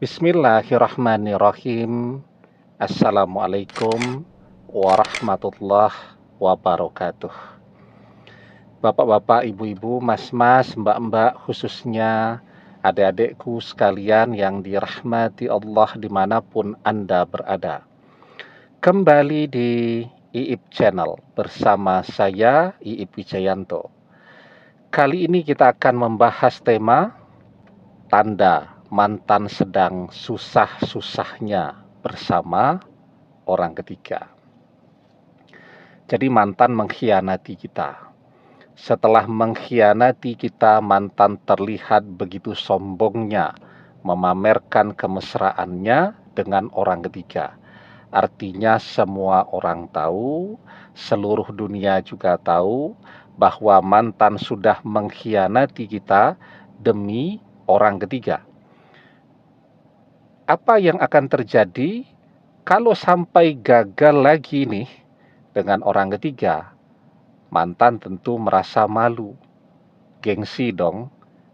Bismillahirrahmanirrahim. Assalamualaikum warahmatullahi wabarakatuh. Bapak-bapak, ibu-ibu, mas-mas, mbak-mbak, khususnya adik-adikku sekalian yang dirahmati Allah dimanapun Anda berada. Kembali di IIP Channel bersama saya, IIP Wijayanto. Kali ini kita akan membahas tema tanda mantan sedang susah-susahnya bersama orang ketiga. Jadi mantan mengkhianati kita. Setelah mengkhianati kita, mantan terlihat begitu sombongnya memamerkan kemesraannya dengan orang ketiga. Artinya semua orang tahu, seluruh dunia juga tahu bahwa mantan sudah mengkhianati kita demi orang ketiga. Apa yang akan terjadi kalau sampai gagal lagi nih dengan orang ketiga? Mantan tentu merasa malu, gengsi dong,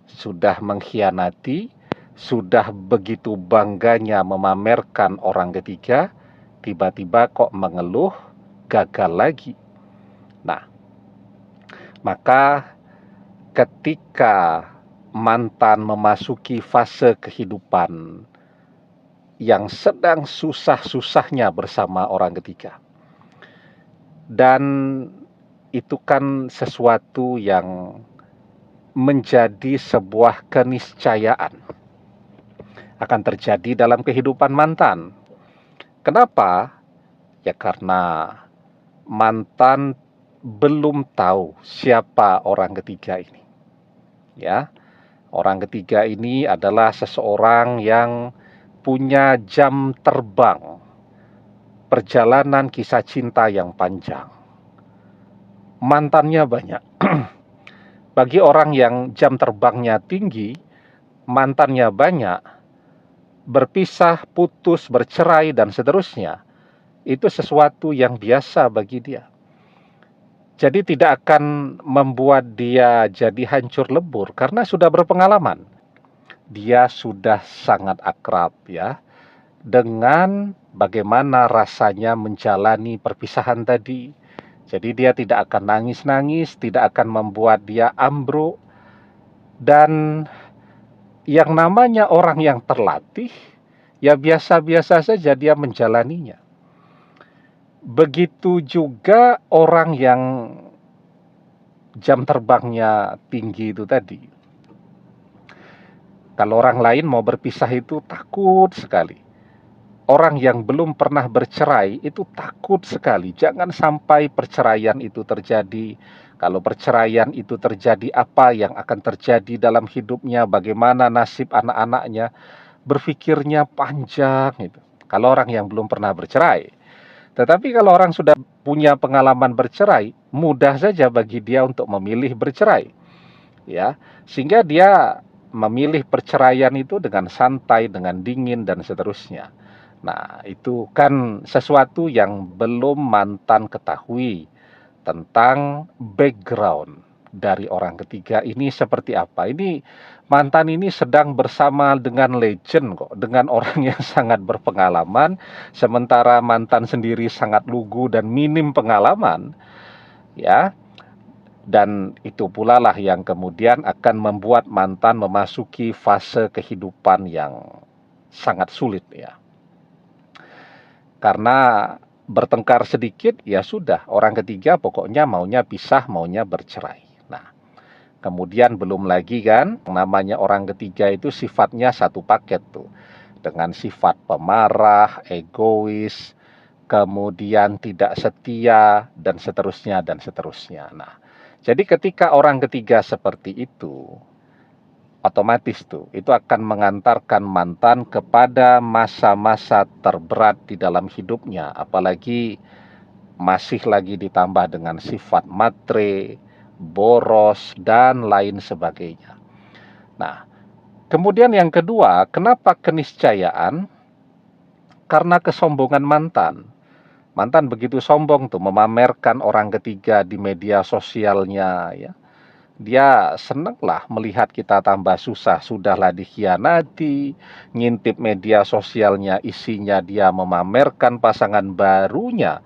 sudah mengkhianati, sudah begitu bangganya memamerkan orang ketiga, tiba-tiba kok mengeluh gagal lagi. Nah, maka ketika mantan memasuki fase kehidupan yang sedang susah-susahnya bersama orang ketiga, dan itu kan sesuatu yang menjadi sebuah keniscayaan akan terjadi dalam kehidupan mantan. Kenapa? Ya karena mantan belum tahu siapa orang ketiga ini. Ya, orang ketiga ini adalah seseorang yang punya jam terbang perjalanan kisah cinta yang panjang. Mantannya banyak. Bagi orang yang jam terbangnya tinggi, mantannya banyak, berpisah, putus, bercerai, dan seterusnya, itu sesuatu yang biasa bagi dia. Jadi tidak akan membuat dia jadi hancur lebur karena sudah berpengalaman. Dia sudah sangat akrab ya dengan bagaimana rasanya menjalani perpisahan tadi. Jadi dia tidak akan nangis-nangis, tidak akan membuat dia ambruk. Dan yang namanya orang yang terlatih, ya biasa-biasa saja dia menjalaninya. Begitu juga orang yang jam terbangnya tinggi itu tadi. Kalau orang lain mau berpisah itu takut sekali. Orang yang belum pernah bercerai itu takut sekali. Jangan sampai perceraian itu terjadi. Kalau perceraian itu terjadi, apa yang akan terjadi dalam hidupnya, bagaimana nasib anak-anaknya, berpikirnya panjang itu. Kalau orang yang belum pernah bercerai. Tetapi kalau orang sudah punya pengalaman bercerai, mudah saja bagi dia untuk memilih bercerai. Ya, sehingga dia memilih perceraian itu dengan santai, dengan dingin, dan seterusnya. Nah, itu kan sesuatu yang belum mantan ketahui tentang background dari orang ketiga ini seperti apa. Ini mantan ini sedang bersama dengan legend kok, dengan orang yang sangat berpengalaman, sementara mantan sendiri sangat lugu dan minim pengalaman, ya. Dan itu pula lah yang kemudian akan membuat mantan memasuki fase kehidupan yang sangat sulit ya. Karena bertengkar sedikit ya sudah, orang ketiga pokoknya maunya pisah, maunya bercerai. Nah, kemudian belum lagi kan namanya orang ketiga itu sifatnya satu paket tuh. Dengan sifat pemarah, egois, kemudian tidak setia, dan seterusnya dan seterusnya. Nah, jadi ketika orang ketiga seperti itu, otomatis tuh itu akan mengantarkan mantan kepada masa-masa terberat di dalam hidupnya, apalagi masih lagi ditambah dengan sifat matre, boros, dan lain sebagainya. Nah, kemudian yang kedua, kenapa keniscayaan? Karena kesombongan mantan. Mantan begitu sombong tuh memamerkan orang ketiga di media sosialnya ya. Dia seneng lah melihat kita tambah susah, sudahlah dikhianati, ngintip media sosialnya isinya dia memamerkan pasangan barunya.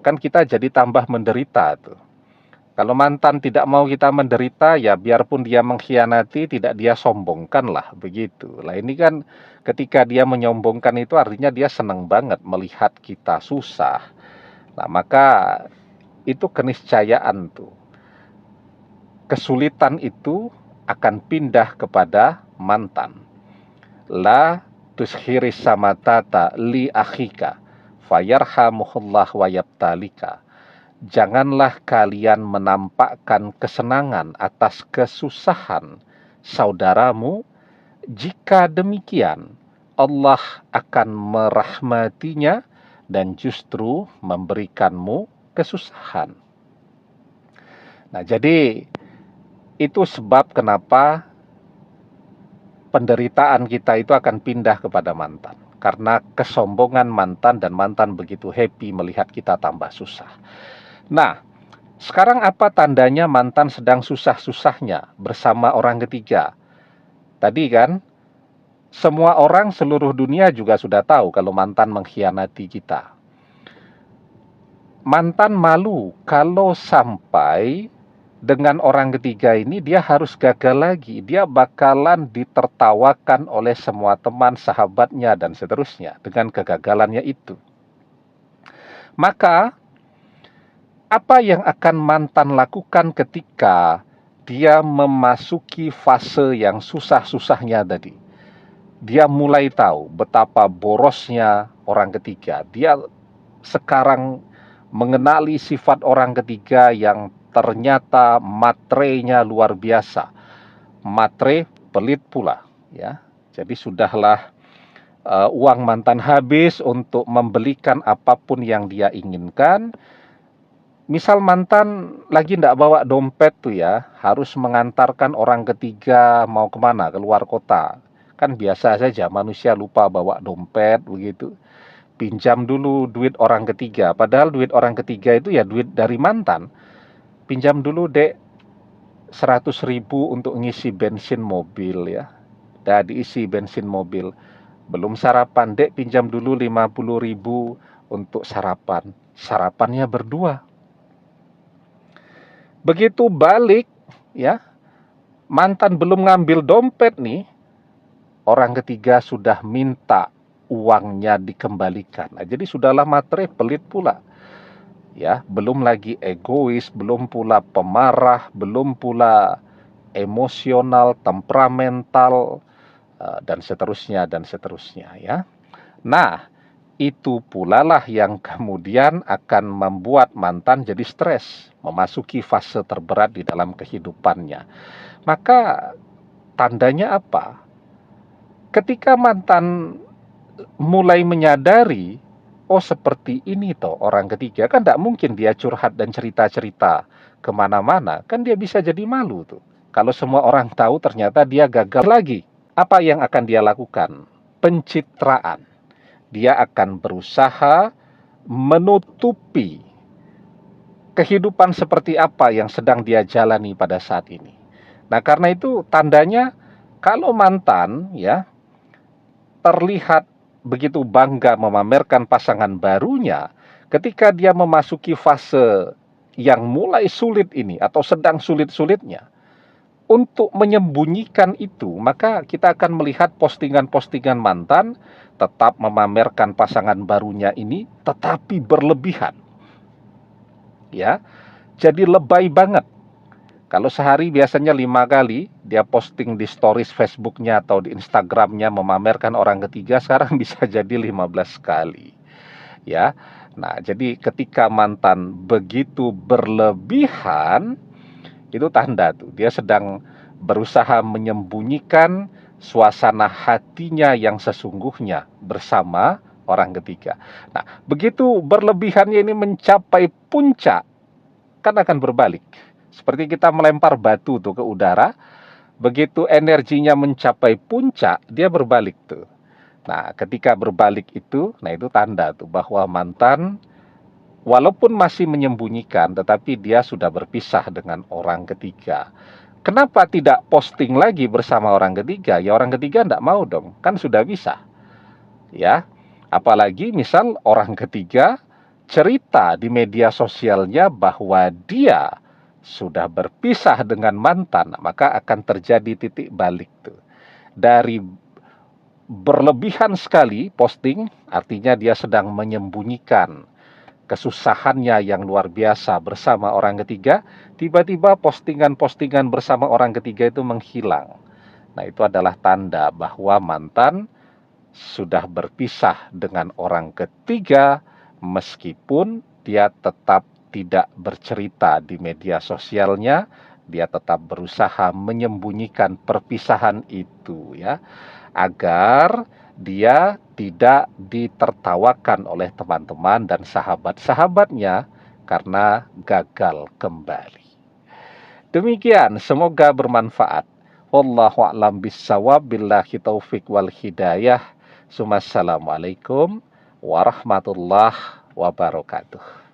Kan kita jadi tambah menderita tuh. Kalau mantan tidak mau kita menderita, ya biarpun dia mengkhianati, tidak dia sombongkan lah, begitu. Lah ini kan ketika dia menyombongkan itu artinya dia seneng banget melihat kita susah. Nah maka itu keniscayaan tuh. Kesulitan itu akan pindah kepada mantan. La tushiris samatata li akhika fayarhamuhullah wa yabtalika. Janganlah kalian menampakkan kesenangan atas kesusahan saudaramu, jika demikian Allah akan merahmatinya dan justru memberikanmu kesusahan. Nah, jadi itu sebab kenapa penderitaan kita itu akan pindah kepada mantan. Karena kesombongan mantan, dan mantan begitu happy melihat kita tambah susah. Nah, sekarang apa tandanya mantan sedang susah-susahnya bersama orang ketiga? Tadi kan, semua orang seluruh dunia juga sudah tahu kalau mantan mengkhianati kita. Mantan malu kalau sampai dengan orang ketiga ini dia harus gagal lagi. Dia bakalan ditertawakan oleh semua teman, sahabatnya, dan seterusnya dengan kegagalannya itu. Maka apa yang akan mantan lakukan ketika dia memasuki fase yang susah-susahnya tadi? Dia mulai tahu betapa borosnya orang ketiga. Dia sekarang mengenali sifat orang ketiga yang ternyata matrenya luar biasa. Matre pelit pula, ya. Jadi sudahlah uang mantan habis untuk membelikan apapun yang dia inginkan. Misal mantan lagi tidak bawa dompet tuh ya, harus mengantarkan orang ketiga mau kemana, keluar kota. Kan biasa saja manusia lupa bawa dompet begitu. Pinjam dulu duit orang ketiga, padahal duit orang ketiga itu ya duit dari mantan. Pinjam dulu dek 100.000 untuk ngisi bensin mobil ya. Dah diisi bensin mobil. Belum sarapan, dek pinjam dulu 50.000 untuk sarapan. Sarapannya berdua. Begitu balik ya, mantan belum ngambil dompet nih, orang ketiga sudah minta uangnya dikembalikan. Nah, jadi sudahlah matre pelit pula. Ya, belum lagi egois, belum pula pemarah, belum pula emosional, temperamental, dan seterusnya ya. Nah, itu pula lah yang kemudian akan membuat mantan jadi stres, memasuki fase terberat di dalam kehidupannya. Maka tandanya apa? Ketika mantan mulai menyadari, oh seperti ini toh orang ketiga, kan tidak mungkin dia curhat dan cerita-cerita kemana-mana, kan dia bisa jadi malu tuh. Kalau semua orang tahu ternyata dia gagal lagi, apa yang akan dia lakukan? Pencitraan. Dia akan berusaha menutupi kehidupan seperti apa yang sedang dia jalani pada saat ini. Nah, karena itu tandanya kalau mantan ya terlihat begitu bangga memamerkan pasangan barunya, ketika dia memasuki fase yang mulai sulit ini atau sedang sulit-sulitnya, untuk menyembunyikan itu, maka kita akan melihat postingan-postingan mantan tetap memamerkan pasangan barunya ini, tetapi berlebihan. Ya, jadi lebay banget. Kalau sehari biasanya 5 kali dia posting di stories Facebooknya atau di Instagramnya memamerkan orang ketiga, sekarang bisa jadi 15 kali. Ya, nah jadi ketika mantan begitu berlebihan, itu tanda tuh dia sedang berusaha menyembunyikan suasana hatinya yang sesungguhnya bersama orang ketiga. Nah, begitu berlebihannya ini mencapai puncak, kan akan berbalik. Seperti kita melempar batu tuh ke udara, begitu energinya mencapai puncak, dia berbalik tuh. Nah, ketika berbalik itu, nah itu tanda tuh bahwa mantan walaupun masih menyembunyikan, tetapi dia sudah berpisah dengan orang ketiga. Kenapa tidak posting lagi bersama orang ketiga? Ya orang ketiga tidak mau dong, kan sudah bisa. Ya, apalagi misal orang ketiga cerita di media sosialnya bahwa dia sudah berpisah dengan mantan, maka akan terjadi titik balik tuh. Dari berlebihan sekali posting, artinya dia sedang menyembunyikan kesusahannya yang luar biasa bersama orang ketiga, tiba-tiba postingan-postingan bersama orang ketiga itu menghilang. Nah, itu adalah tanda bahwa mantan sudah berpisah dengan orang ketiga, meskipun dia tetap tidak bercerita di media sosialnya, dia tetap berusaha menyembunyikan perpisahan itu ya, agar dia tidak ditertawakan oleh teman-teman dan sahabat-sahabatnya karena gagal kembali. Demikian, semoga bermanfaat. Wallahu a'lam bissawab, billahi taufik wal hidayah. Assalamualaikum warahmatullahi wabarakatuh.